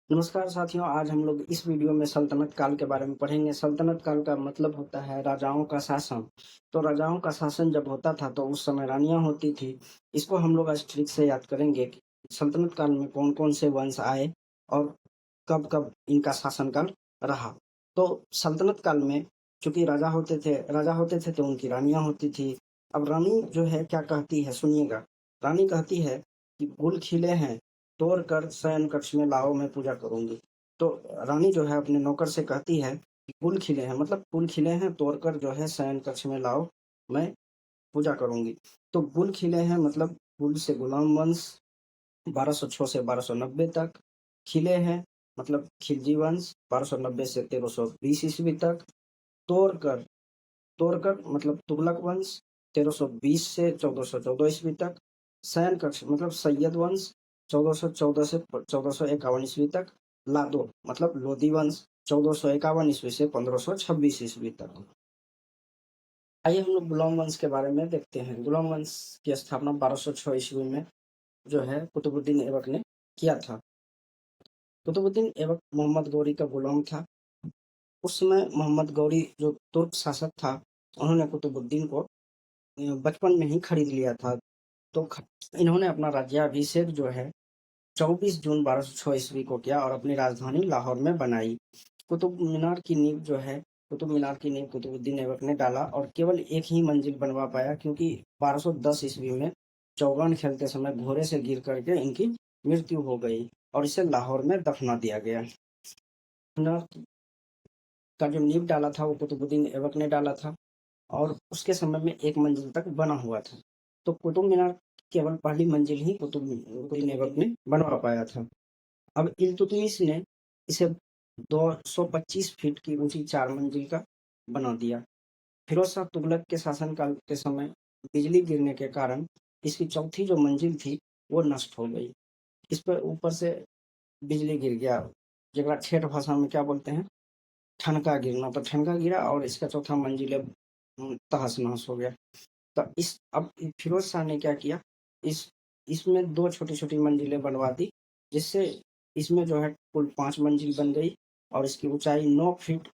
नमस्कार साथियों, आज हम लोग इस वीडियो में सल्तनत काल के बारे में पढ़ेंगे। सल्तनत काल का मतलब होता है राजाओं का शासन। तो राजाओं का शासन जब होता था तो उस समय रानियाँ होती थी। इसको हम लोग आज ट्रिक से याद करेंगे कि सल्तनत काल में कौन-कौन से वंश आए और कब-कब इनका शासनकाल रहा। तो सल्तनत काल में चूँकि राजा होते थे तो उनकी रानियाँ होती थी। अब रानी जो है क्या कहती है सुनिएगा, रानी कहती है कि गुल खिले हैं तोड़ कर शयन कक्ष में लाओ मैं पूजा करूँगी। तो रानी जो है अपने नौकर से कहती है कि फूल खिले हैं मतलब फूल खिले हैं तोड़ कर जो है शयन कक्ष में लाओ, मैं पूजा करूँगी। तो गुल खिले हैं मतलब गुल से गुलाम वंश 1206 से 1290 तक, खिले हैं मतलब खिलजी वंश 1290 से 1320 ईस्वी तक, तोड़कर तोड़कर मतलब तुगलक वंश 1320 से 1414 ईस्वी तक, शयन कक्ष मतलब सैयद वंश 1414 से 1451 ईस्वी तक, लादो मतलब लोदी वंश 1451 ईस्वी से 1526 ईस्वी तक। आइए हम लोग गुलाम वंश के बारे में देखते हैं। गुलाम वंश की स्थापना 1206 ईस्वी में जो है कुतुबुद्दीन ऐबक ने किया था। कुतुबुद्दीन ऐबक मोहम्मद गौरी का गुलाम था। उस समय मोहम्मद गौरी जो तुर्क शासक था, उन्होंने कुतुबुद्दीन को बचपन में ही खरीद लिया था। तो इन्होंने अपना राज्याभिषेक जो है 24 जून 1206 ईस्वी को किया और अपनी राजधानी लाहौर में बनाई। कुतुब मीनार की नींव जो है कुतुब मीनार की नींव कुतुबुद्दीन ऐबक ने डाला और केवल एक ही मंजिल बनवा पाया क्योंकि 1210 ईस्वी में चौगान खेलते समय घोड़े से गिर करके इनकी मृत्यु हो गई और इसे लाहौर में दफना दिया गया। मीनार का जो नींव डाला था वो कुतुबुद्दीन ऐबक ने डाला था और उसके समय में एक मंजिल तक बना हुआ था। तो कुतुब मीनार केवल पहली मंजिल ही कुतुबुद्दीन ऐबक ने बनवा पाया था। अब इल्तुतमिश ने इसे 225 फीट की ऊंची 4 मंजिल का बना दिया। फिरोज शाह तुगलक के शासनकाल के समय बिजली गिरने के कारण इसकी चौथी जो मंजिल थी वो नष्ट हो गई। इस पर ऊपर से बिजली गिर गया, जगह ठेठ भाषा में क्या बोलते हैं, ठनका गिरना। तो ठनका गिरा और इसका चौथा मंजिल अब तहस नहस हो गया। तो इस अब फिरोज शाह ने क्या किया, इसमें 2 छोटी-छोटी मंजिलें बनवा दी, जिससे इसमें जो है कुल 5 मंजिल बन गई और इसकी ऊँचाई 9 फीट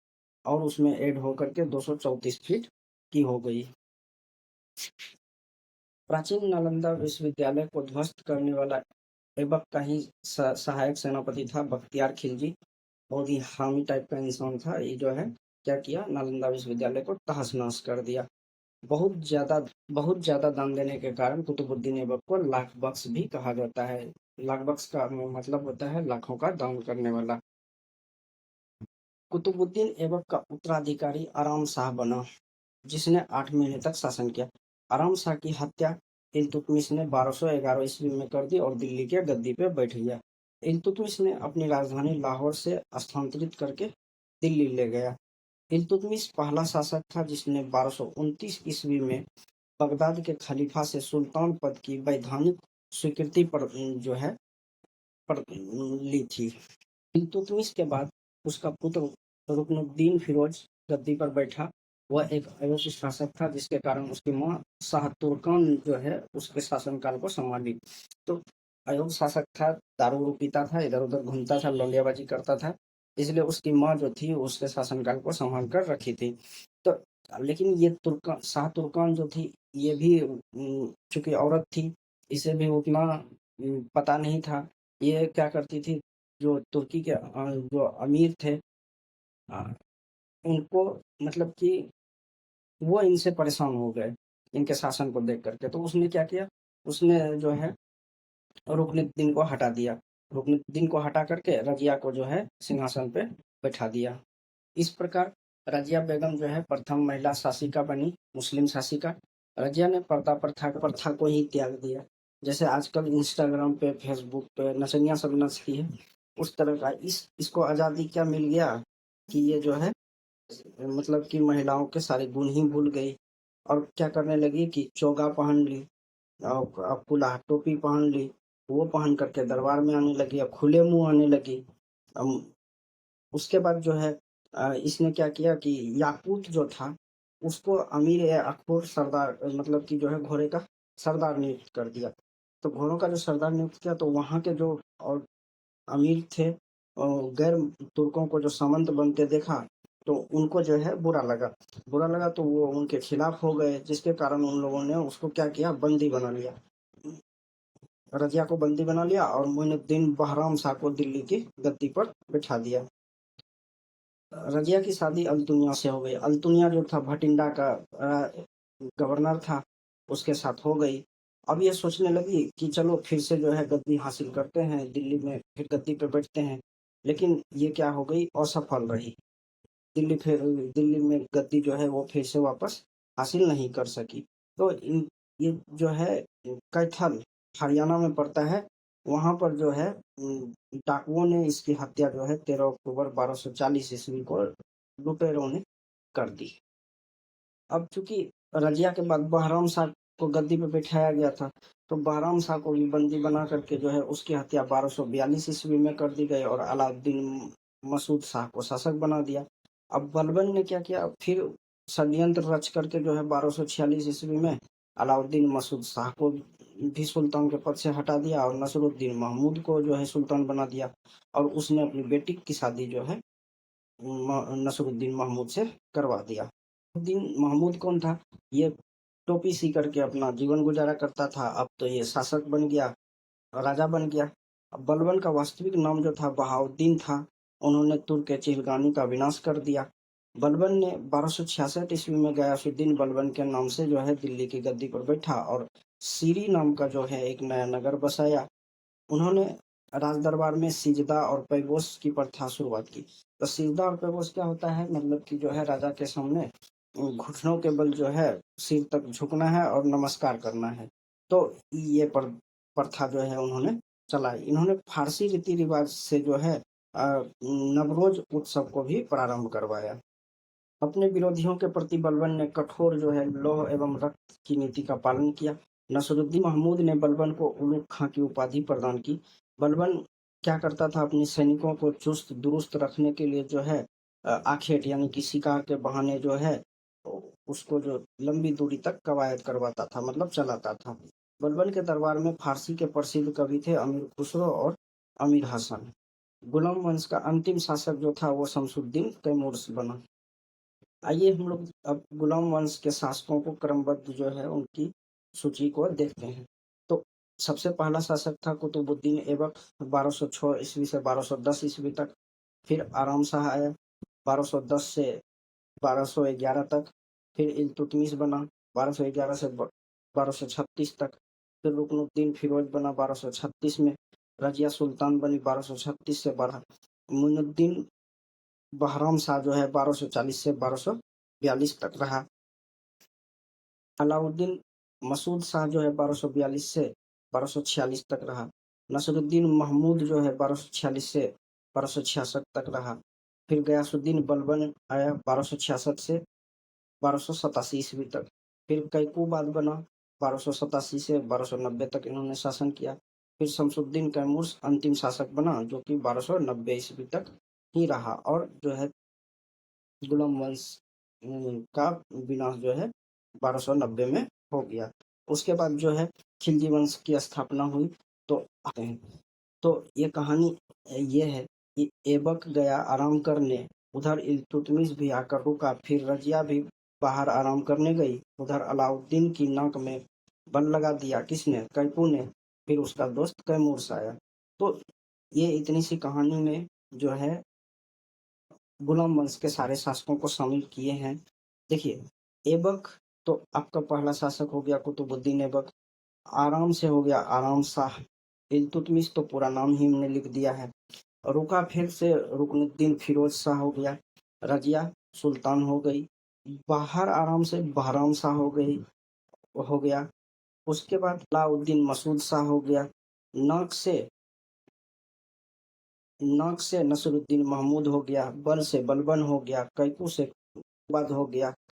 और उसमें ऐड होकर के 234 फीट की हो गई। प्राचीन नालंदा विश्वविद्यालय को ध्वस्त करने वाला ऐबक का ही सहायक सेनापति था बख्तियार खिलजी। बहुत ही हामी टाइप का इंसान था। ये जो है क्या किया, नालंदा विश्वविद्यालय को तहस-नहस कर दिया। बहुत ज़्यादा दान देने के कारण कुतुबुद्दीन ऐबक को लाख बख्श भी कहा जाता है। लाख बख्श का मतलब होता है लाखों का दान करने वाला। कुतुबुद्दीन ऐबक का उत्तराधिकारी आराम शाह बना, जिसने 8 महीने तक शासन किया। आराम शाह की हत्या इल्तुतमिश ने 1211 ईस्वी में कर दी और दिल्ली के गद्दी पे बैठ गया। इल्तुतमिश ने अपनी राजधानी लाहौर से स्थानांतरित करके दिल्ली ले गया। इल्तुतमिश पहला शासक था जिसने 1229 ईस्वी में बगदाद के खलीफा से सुल्तान पद की वैधानिक स्वीकृति पर जो है पर ली थी। इल्तुतमिश के बाद उसका पुत्र रुकनुद्दीन फिरोज गद्दी पर बैठा। वह एक अयोग्य शासक था जिसके कारण उसकी माँ शाह तुर्कान जो है उसके शासनकाल को संभाली। तो अयोग्य शासक था, दारू पीता था, इधर-उधर घूमता था, लौंडियाबाजी करता था, इसलिए उसकी माँ जो थी उसके शासनकाल को संभाल कर रखी थी। तो लेकिन ये शाह तुर्कान जो थी ये भी चूँकि औरत थी, इसे भी उतना पता नहीं था। ये क्या करती थी, जो तुर्की के जो अमीर थे अ, उनको मतलब कि वो इनसे परेशान हो गए, इनके शासन को देख कर के। तो उसने क्या किया, उसने जो है रुकनुद्दीन को हटा दिया। रुकनुद्दीन को हटा कर के रज़िया को जो है सिंहासन पे बैठा दिया। इस प्रकार रज़िया बेगम जो है प्रथम महिला शासिका बनी, मुस्लिम शासिका। रज़िया ने प्रथा को ही त्याग दिया। जैसे आजकल इंस्टाग्राम पे, फेसबुक पे नचनियाँ सब नाचती है, उस तरह का इसको आज़ादी क्या मिल गया कि ये जो है मतलब कि महिलाओं के सारे गुण ही भूल गई और क्या करने लगी कि चोगा पहन ली और कुल्हा टोपी पहन ली, वो पहन कर के दरबार में आने लगी और खुले मुँह आने लगी। उसके बाद जो है इसने क्या किया कि याकूत जो था उसको अमीर ए अकबर सरदार मतलब कि जो है घोड़े का सरदार नियुक्त कर दिया। तो घोड़ों का जो सरदार नियुक्त किया तो वहाँ के जो और अमीर थे गैर तुर्कों को जो सामंत बनते देखा तो उनको जो है बुरा लगा तो वो उनके खिलाफ हो गए, जिसके कारण उन लोगों ने उसको क्या किया, बंदी बना लिया। रजिया को बंदी बना लिया और मोइनुद्दीन बहराम शाह को दिल्ली की गद्दी पर बिठा दिया। रजिया की शादी अल्तुनिया से हो गई। अल्तुनिया जो था भटिंडा का गवर्नर था, उसके साथ हो गई। अब ये सोचने लगी कि चलो फिर से जो है गद्दी हासिल करते हैं, दिल्ली में फिर गद्दी पे बैठते हैं। लेकिन ये क्या हो गई, असफल रही। दिल्ली में गद्दी जो है वो फिर से वापस हासिल नहीं कर सकी। तो ये जो है कैथल हरियाणा में पड़ता है, वहाँ पर जो है डाकुओं ने इसकी हत्या जो है 13 अक्टूबर 1240 ईस्वी को लुटेरों ने कर दी। अब चूंकि रजिया के बाद बहराम शाह को गद्दी पे बैठाया गया था, तो बहराम शाह को भी बंदी बना करके जो है उसकी हत्या 1242 ईस्वी में कर दी गई और अलाउद्दीन मसूद शाह को शासक बना दिया। अब बलबन ने क्या किया, फिर षड्यंत्र रच करके जो है 1246 ईस्वी में अलाउद्दीन मसूद शाह को भी सुल्तान के पद से हटा दिया और नसरुद्दीन महमूद को जो है सुल्तान बना दिया। और उसने अपनी बेटी की शादी जो है नसरुद्दीन महमूद से करवा दिया। दिन महमूद कौन था, ये टोपी सी करके अपना जीवन गुजारा करता था। अब तो ये शासक बन गया, राजा बन गया। अब बलबन का वास्तविक नाम जो था बहाउद्दीन था। उन्होंने तुर्क के चिलगानी का विनाश कर दिया। बलबन ने 1266 ईस्वी में गयासुद्दीन बलबन के नाम से जो है दिल्ली की गद्दी पर बैठा और सीरी नाम का जो है एक नया नगर बसाया। उन्होंने राज दरबार में सिजदा और पैगोश की प्रथा शुरुआत की। तो सिजदा और पैगोश क्या होता है, मतलब कि जो है राजा के सामने घुटनों के बल जो है सिर तक झुकना है और नमस्कार करना है। तो ये प्रथा जो है उन्होंने चलाई। इन्होंने फारसी रीति रिवाज से जो है नवरोज उत्सव को भी प्रारंभ करवाया। अपने विरोधियों के प्रति बलबन ने कठोर जो है लौह एवं रक्त की नीति का पालन किया। नसरुद्दीन महमूद ने बलबन को उलूग खां की उपाधि प्रदान की। बलबन क्या करता था, अपने सैनिकों को चुस्त दुरुस्त रखने के लिए जो है आखेट यानी कि शिकार के बहाने जो है उसको जो लंबी दूरी तक कवायद करवाता था, मतलब चलाता था। बलबन के दरबार में फारसी के प्रसिद्ध कवि थे अमीर खुसरो और अमीर हसन। गुलाम वंश का अंतिम शासक जो था वो शमसुद्दीन तैमूर बना। आइए हम लोग अब गुलाम वंश के शासकों को क्रमबद्ध जो है उनकी सूची को देखते हैं। तो सबसे पहला शासक था कुतुबुद्दीन ऐबक 1206 ईस्वी से 1210 ईस्वी तक। फिर आराम शाह आया 1210 से 1211 तक। फिर इल्तुतमिश बना 1211 से 1236 तक। फिर रुकनुद्दीन फिरोज बना 1236 में। रजिया सुल्तान बनी 1236 से 12। मुइनुद्दीन बहराम शाह जो है 1240 से 1242 तक रहा। अलाउद्दीन मसूद शाह जो है 1242 से 1246 तक रहा। नसरुद्दीन महमूद जो है 1246 से 1266 तक रहा। फिर गयासुद्दीन बलबन आया 1266 से 1287 ईस्वी तक। फिर कैकूबाद बना 1287 से 1290 तक इन्होंने शासन किया। फिर शमसुद्दीन कैमूर अंतिम शासक बना जो कि 1290 ईस्वी तक ही रहा और जो है गुलाम वंश का विनाश जो है 1290 में हो गया। उसके बाद जो है खिलजी वंश की स्थापना हुई। तो आते हैं, तो ये कहानी ये है कि ऐबक गया आराम करने, उधर इल्तुतमिश भी आकर रुका। फिर रजिया भी बाहर आराम करने गई। उधर अलाउद्दीन की नाक में बल लगा दिया, किसने, कैकू ने। फिर उसका दोस्त कैमूर आया। तो ये इतनी सी कहानी में जो है गुलाम वंश के सारे शासकों को शामिल किए हैं। देखिए, ऐबक तो आपका पहला शासक हो गया कुतुबुद्दीन ऐबक। आराम से हो गया आराम शाह। इल्तुतमिश तो पूरा नाम ही हमने लिख दिया है। रुका फिर से रुकनुद्दीन फिरोज शाह हो गया। रजिया सुल्तान हो गई। बाहर आराम से बहराम शाह हो गया। उसके बाद अलाउद्दीन मसूद शाह हो गया। नाक से नसरुद्दीन महमूद हो गया। बल से बलबन हो गया। कैकू से बाद हो गया।